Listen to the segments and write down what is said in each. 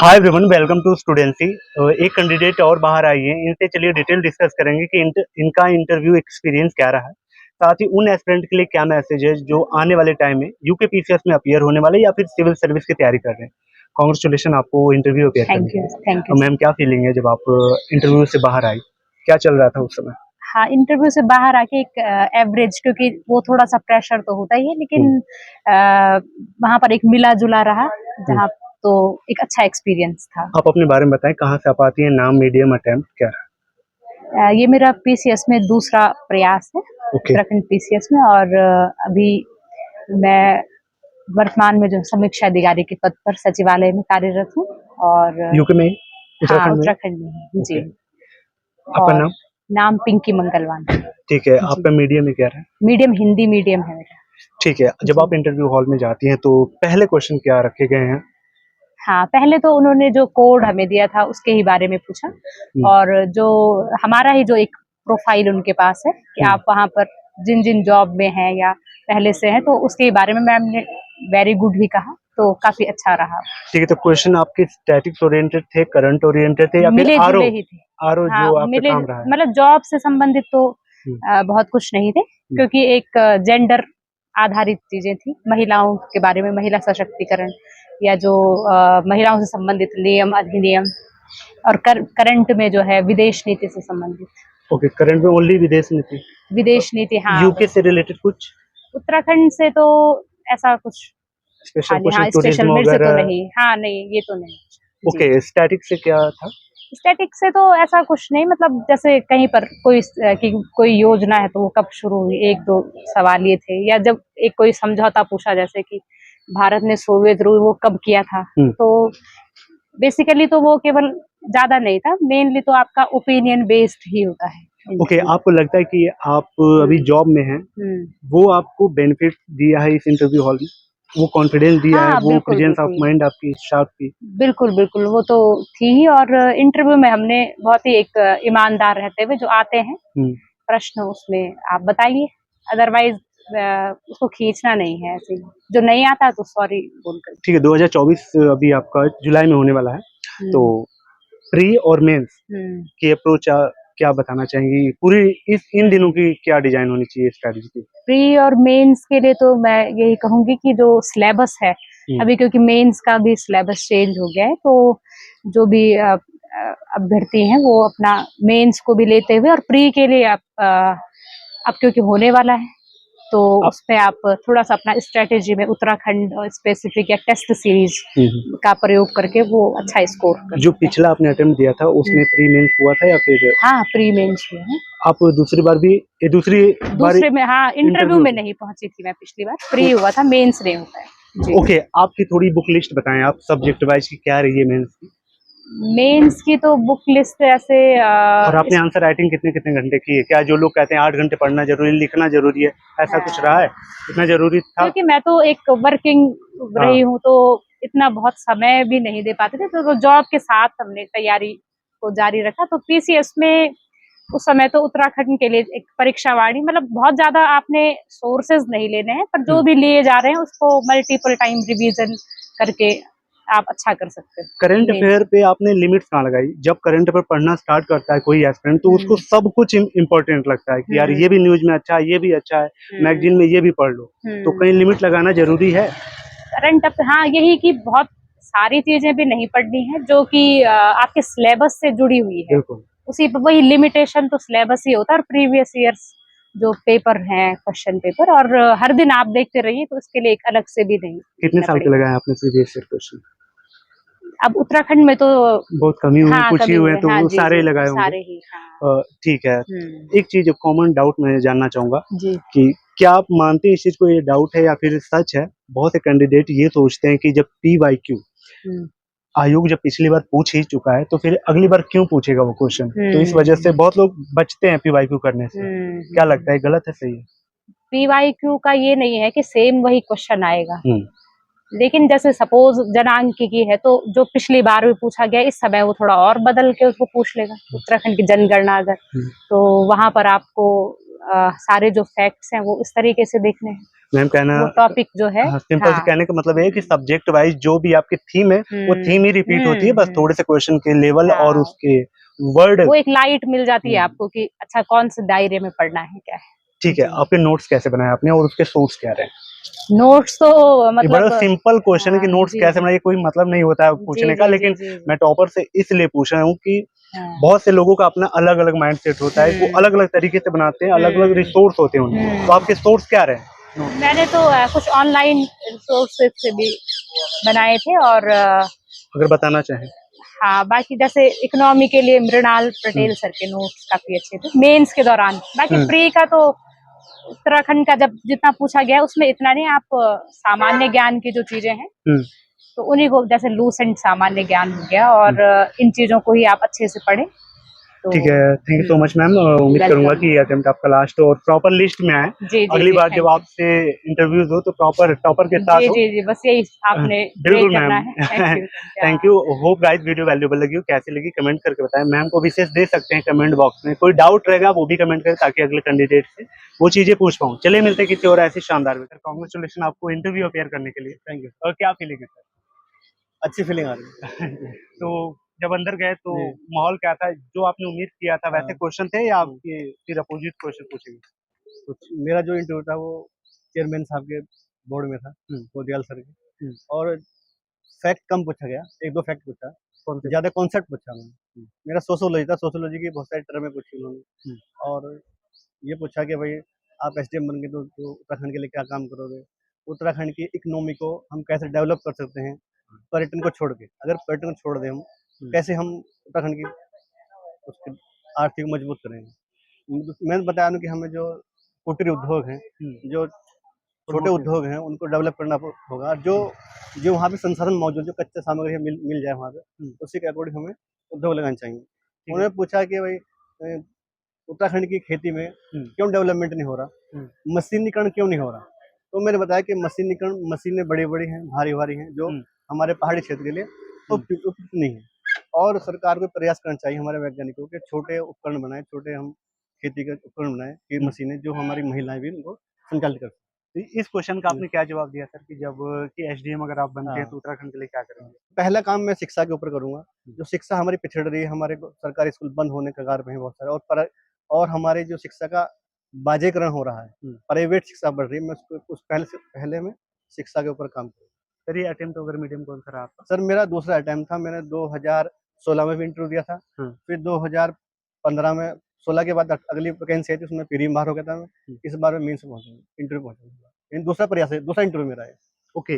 Hi everyone, welcome to Studency. एक candidate और बाहर आई है, इनसे चलिए डिटेल डिस्कस करेंगे कि इनका इंटरव्यू एक्सपीरियंस क्या रहा है, साथ ही उन एस्पिरेंट के लिए क्या मैसेज है जो आने वाले टाइम में यूके पीसीएस में अपीयर होने वाले या फिर सिविल सर्विस की तैयारी कर रहे हैं। कांग्रेचुलेशन आपको इंटरव्यू अपीयर करने के लिए। थैंक तो यू। मैम क्या फीलिंग है जब आप इंटरव्यू से बाहर आई, क्या चल रहा था उस समय? हाँ, इंटरव्यू से बाहर आके एक एवरेज, क्योंकि वो थोड़ा सा प्रेशर तो होता ही है, लेकिन वहाँ पर एक मिला जुला रहा, जहाँ तो एक अच्छा एक्सपीरियंस था। आप अपने बारे में बताएं, कहाँ से आप आती हैं, नाम, मीडियम, अटेम्प्ट क्या रहा? ये मेरा पीसीएस में दूसरा प्रयास है, उत्तराखंड पीसीएस में, और अभी मैं वर्तमान में जो समीक्षा अधिकारी के पद पर सचिवालय में कार्यरत हूँ। और यूके में? हाँ, उत्तराखंड में जी। आपका और नाम? नाम पिंकी मंगलवान। ठीक है, आपका मीडियम में क्या रहा? मीडियम हिंदी मीडियम है मेरा। ठीक है, जब आप इंटरव्यू हॉल में जाती हैं तो पहले क्वेश्चन क्या रखे गए हैं? हाँ, पहले तो उन्होंने जो कोड हमें दिया था उसके ही बारे में पूछा, और जो हमारा ही जो एक प्रोफाइल उनके पास है कि आप वहाँ पर जिन जिन जॉब में हैं या पहले से हैं, तो उसके बारे में मैम ने वेरी गुड ही कहा, तो काफी अच्छा रहा। ठीक है, तो क्वेश्चन आपके स्टैटिक्स ओरिएंटेड थे, करंट ओरिएंटेड थे या फिर मिले आरओ? जुले ही थे। आरओ हाँ, जो आपका मिले, काम रहा है। मतलब जॉब से संबंधित तो बहुत कुछ नहीं थे, क्योंकि एक जेंडर आधारित चीजें थी, महिलाओं के बारे में, महिला सशक्तिकरण या जो महिलाओं से संबंधित नियम अधिनियम, और करंट में जो है विदेश नीति से संबंधित। ओके, करंट में ओनली विदेश नीति? विदेश नीति, हाँ। यूके से रिलेटेड कुछ? उत्तराखंड से तो ऐसा कुछ स्पेशल नहीं। हाँ, क्वेश्चन, स्पेशल टूरिज्म मेरे से तो वगैरह? नहीं। हाँ, नहीं, ये तो नहीं। ओके, स्टैटिक से क्या था? स्टैटिक से तो ऐसा कुछ नहीं, मतलब जैसे कहीं पर कोई योजना है तो वो कब शुरू हुई, एक दो सवाल ये थे, या जब एक कोई समझौता पूछा, जैसे कि भारत ने सोवियत रूल वो कब किया था, तो बेसिकली तो वो केवल ज्यादा नहीं था, मेनली तो आपका ओपिनियन बेस्ड ही होता है। ओके, आपको लगता है कि आप अभी जॉब में हैं, वो आपको बेनिफिट दिया है इस इंटरव्यू हॉल में? वो कॉन्फिडेंस दिया है, वो प्रेजेंस ऑफ माइंड आपकी शार्प की? बिल्कुल बिल्कुल, वो तो थी ही। और इंटरव्यू में हमने बहुत ही एक ईमानदार रहते हुए जो आते हैं प्रश्न, उसमें आप बताइए, अदरवाइज उसको खींचना नहीं है, ऐसे जो नहीं आता तो सॉरी बोलकर। ठीक है, 2024 अभी आपका जुलाई में होने वाला है, तो प्री और मेंस की अप्रोच क्या बताना चाहेंगी? पूरी इन दिनों की क्या डिजाइन होनी चाहिए स्ट्रेटजी की? प्री और मेंस के लिए तो मैं यही कहूंगी कि जो सिलेबस है अभी, क्योंकि मेंस का भी सिलेबस चेंज हो गया है, तो जो भी अभ्यर्थी हैं वो अपना मेंस को भी लेते हुए, और प्री के लिए अब क्योंकि होने वाला है, तो उसमें आप थोड़ा सा अपना स्ट्रेटेजी में उत्तराखंड और स्पेसिफिक या टेस्ट सीरीज का प्रयोग करके वो अच्छा स्कोर कर। जो पिछला आपने अटेम्प्ट दिया था उसमें प्री मेंस हुआ था या फिर? हाँ, प्री मेंस हुआ है। आप दूसरी बार में, हाँ, इंटरव्यू में नहीं पहुंची थी मैं, पिछली बार प्री हुआ था, मेंस नहीं होता है। ओके, आपकी थोड़ी बुक लिस्ट बताएं, आप सब्जेक्ट वाइज की क्या रही है मेंस की? मेंस की तो बुक लिस्ट ऐसे और आपने आंसर राइटिंग कितने कितने घंटे की है? क्या जो लोग कहते हैं 8 घंटे पढ़ना जरूरी, लिखना जरूरी है, ऐसा कुछ रहा है? इतना जरूरी था? क्योंकि मैं तो एक वर्किंग रही हूँ, तो इतना बहुत समय भी नहीं दे पाते थे, तो जॉब के साथ हमने तैयारी को जारी रखा। तो पीसीएस में उस समय तो उत्तराखंड के लिए एक परीक्षावाणी, मतलब बहुत ज्यादा आपने सोर्सेज नहीं लेने हैं, पर जो भी लिए जा रहे हैं उसको मल्टीपल टाइम रिवीजन करके आप अच्छा कर सकते हैं। करंट अफेयर पे आपने लिमिट्स कहाँ लगाई? जब करंट अफेयर पढ़ना स्टार्ट करता है कोई एस्पिरेंट, तो उसको सब कुछ इम्पोर्टेंट लगता है कि यार ये भी न्यूज में अच्छा है, ये भी अच्छा है, मैगजीन में ये भी पढ़ लो, तो कहीं लिमिट लगाना जरूरी है? करंट अफेयर, हाँ, यही कि बहुत सारी चीजें भी नहीं पढ़नी है जो कि आपके सिलेबस से जुड़ी हुई है, उसी पर वही लिमिटेशन तो सिलेबस ही होता है, और प्रीवियस ईयर्स जो पेपर हैं, क्वेश्चन पेपर, और हर दिन आप देखते रहिए, तो इसके लिए एक अलग से भी नहीं। कितने साल के लगाए आपने प्रीवियस ईयर क्वेश्चन? अब उत्तराखंड में तो बहुत कमी हुए, हाँ, कुछ ही हुए, तो हाँ, सारे ही लगाए होंगे। सारे ही, हाँ। ठीक है, एक चीज कॉमन डाउट मैं जानना चाहूंगा कि क्या आप मानते हैं इस चीज को, ये डाउट है या फिर सच है? बहुत से कैंडिडेट ये सोचते हैं कि जब PYQ आयोग जब पिछली बार पूछ ही चुका है तो फिर अगली बार क्यों पूछेगा वो क्वेश्चन, तो इस वजह से बहुत लोग बचते हैं PYQ करने से। क्या लगता है, गलत है, सही है? PYQ का ये नहीं है कि सेम वही क्वेश्चन आएगा, लेकिन जैसे सपोज जनांकिकी है, तो जो पिछली बार भी पूछा गया, इस समय वो थोड़ा और बदल के उसको पूछ लेगा, उत्तराखंड की जनगणना अगर, तो वहां पर आपको सारे जो फैक्ट्स हैं वो इस तरीके से देखने हैं, मैम कहना वो टॉपिक जो है। सिंपल से हाँ। कहने का मतलब ये है कि सब्जेक्ट वाइज जो भी आपकी थीम है वो थीम ही रिपीट होती है, बस थोड़े से क्वेश्चन के लेवल और हाँ, उसके वर्ड। वो एक लाइट मिल जाती है आपको कि अच्छा कौन से दायरे में पढ़ना है, क्या है। ठीक है, आपके नोट्स कैसे बनाए आपने और उसके सोर्स क्या रहे? नोट्स तो ये मतलब बड़ा सिंपल क्वेश्चन है कि नोट्स जी, कैसे जी, बनाए, कोई मतलब नहीं होता है जी, पूछने का, जी, जी, लेकिन जी, जी। मैं टॉपर से इसलिए पूछ रहा हूँ कि हाँ। बहुत से लोगों का अपना अलग अलग माइंड सेट होता है, वो अलग अलग तरीके से बनाते हैं, अलग अलग रिसोर्स होते हैं उनके, तो आपके सोर्स क्या रहे? मैंने तो कुछ ऑनलाइन रिसोर्सेज से भी बनाए थे और अगर बताना चाहें। हाँ, बाकी जैसे इकोनॉमी के लिए मृणाल पटेल सर के नोट्स काफी अच्छे थे मेंस के दौरान। बाकी प्री का तो उत्तराखंड का जब जितना पूछा गया है उसमें इतना नहीं, आप सामान्य ज्ञान की जो चीजें हैं तो उन्हीं को, जैसे लूसेंट सामान्य ज्ञान हो गया और इन चीजों को ही आप अच्छे से पढ़ें। तो ठीक है, thank you so much ma'am. उम्मीद करूंगा कि ये अटेम्प्ट आपका लास्ट हो और प्रॉपर लिस्ट में आए। जी, जी, अगली जी, बार थैंक जब यू। आपसे इंटरव्यूज हो तो प्रॉपर टॉपर के साथ जी, हो। जी, जी, बस यही आपने प्रे बिल्कुल करना मैम। है। Thank you, thank you. Hope guys video valuable लगी हो, कैसी लगी कमेंट करके बताएं। मैम को विशेष दे सकते हैं कमेंट बॉक्स में, कोई डाउट रहेगा वो भी कमेंट करें ताकि अगले कैंडिडेट से वो चीजें पूछ पाऊँ। चलिए मिलते हैं किसी और ऐसी शानदार में। कांग्रेचुलेशन आपको इंटरव्यू अपेयर करने के लिए। Thank you. और क्या फीलिंग है सर? अच्छी फीलिंग आ रही है। तो जब अंदर गए तो माहौल क्या था, जो आपने उम्मीद किया था वैसे क्वेश्चन थे या आपके फिर अपोजिट क्वेश्चन पूछेंगे? कुछ मेरा जो इंटरव्यू था वो चेयरमैन साहब के बोर्ड में था, गोदियाल सर के, और फैक्ट कम पूछा गया, एक दो फैक्ट पूछा, ज़्यादा कॉन्सेप्ट पूछा मैंने। मेरा सोशोलॉजी था, सोशोलॉजी की बहुत सारी टर्में पूछी उन्होंने, और ये पूछा कि भाई आप एसडीएम बन गए तो उत्तराखंड के लिए क्या काम करोगे, उत्तराखंड की इकोनॉमी को हम कैसे डेवलप कर सकते हैं पर्यटन को छोड़ के, अगर पर्यटन को छोड़ दें हम कैसे हम उत्तराखंड की उसकी आर्थिक मजबूत करेंगे। मैंने बताया ना कि हमें जो कुटीर उद्योग हैं, जो छोटे उद्योग हैं, उनको डेवलप करना होगा। जो जो वहाँ पे संसाधन मौजूद, जो कच्चा सामग्री मिल जाए वहाँ पे, उसी के अकॉर्डिंग हमें उद्योग लगाने चाहिए। उन्होंने पूछा कि भाई उत्तराखंड की खेती में क्यों डेवलपमेंट नहीं हो रहा, मशीनीकरण क्यों नहीं हो रहा। तो मैंने बताया कि मशीनीकरण, मशीनें बड़ी बड़ी हैं, भारी भारी हैं, जो हमारे पहाड़ी क्षेत्र के लिए उपयुक्त नहीं है, और सरकार को प्रयास करना चाहिए हमारे वैज्ञानिकों के छोटे उपकरण बनाए, छोटे हम खेती के उपकरण बनाए कि मशीनें जो हमारी महिलाएं भी उनको संचालित कर। तो इस क्वेश्चन का आपने क्या जवाब दिया सर कि जब कि एसडीएम अगर आप बनते हैं तो उत्तराखंड के लिए क्या करेंगे? पहला काम मैं शिक्षा के ऊपर करूंगा। जो शिक्षा हमारी पिछड़ रही है, हमारे सरकारी स्कूल बंद होने कगार पे हैं बहुत सारे, और हमारे जो शिक्षा का बाजेकरण हो रहा है, प्राइवेट शिक्षा बढ़ रही है, मैं उसको उस पहले मैं शिक्षा के ऊपर काम करूँ। सर ये अटेम्प्ट अगर मीडियम कौन सा रहा आपका? सर मेरा दूसरा अटेम्प्ट था, मैंने 2016 में भी इंटरव्यू दिया था, फिर 2015 में, 16 के बाद अगली वैकेंसी आई थी, उसमें प्री में बाहर हो गया था मैं, इस बार मैं मेंस में पहुंचा, इंटरव्यू पहुंचा। दूसरा प्रयास है, दूसरा इंटरव्यू मेरा है। ओके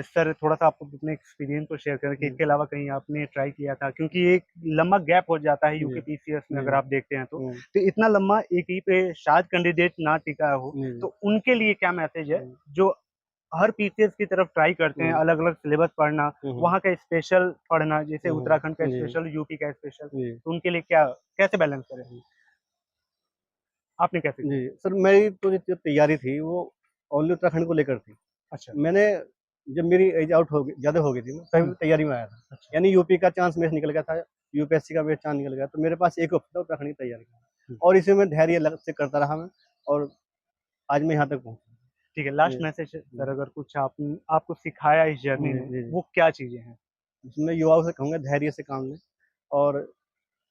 सर थोड़ा सा आप अपने एक्सपीरियंस को शेयर करें कि इसके अलावा कहीं आपने ट्राई किया था, क्योंकि एक लंबा गैप हो जाता है यूके पीसीएस में अगर आप देखते हैं तो इतना लंबा एक ही पे शायद कैंडिडेट ना टिका हो, तो उनके लिए क्या मैसेज है जो हर पीसीएस की तरफ ट्राई करते हैं, अलग अलग सिलेबस पढ़ना, वहाँ का स्पेशल पढ़ना, जैसे उत्तराखंड का स्पेशल, यूपी का स्पेशल, तो उनके लिए क्या कैसे बैलेंस करें? आपने कैसे किया? जी सर, मेरी तो जो तैयारी थी वो ओनली उत्तराखंड को लेकर थी। अच्छा। मैंने जब मेरी एज आउट हो गई, ज़्यादा हो गई थी, मैं तभी तैयारी में आया था। अच्छा। यानी यूपी का चांस मेरा निकल गया था, यूपीएससी का मेरा चांस निकल गया, तो मेरे पास एक ऑप्शन था उत्तराखंड की तैयारी का, और इसे मैं धैर्य लग से करता रहा मैं, और आज मैं यहाँ तक पहुँचा। ठीक है, लास्ट मैसेज सर अगर कुछ आपको सिखाया इस जर्नी में वो क्या चीजें हैं? उसमें युवाओं से कहूँगा धैर्य से काम लें, और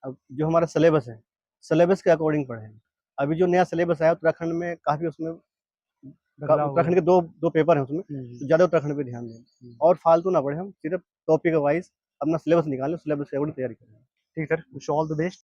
अब जो हमारा सिलेबस है, सिलेबस के अकॉर्डिंग पढ़ें। अभी जो नया सिलेबस आया उत्तराखंड में, काफ़ी उसमें उत्तराखंड के दो पेपर हैं उसमें, तो ज़्यादा उत्तराखंड पे ध्यान दें, और फालतू ना पढ़ें, हम सिर्फ टॉपिक वाइज अपना सिलेबस निकालें, सिलेबस के अकॉर्डिंग तैयारी करें। ठीक है sir, wish all the best.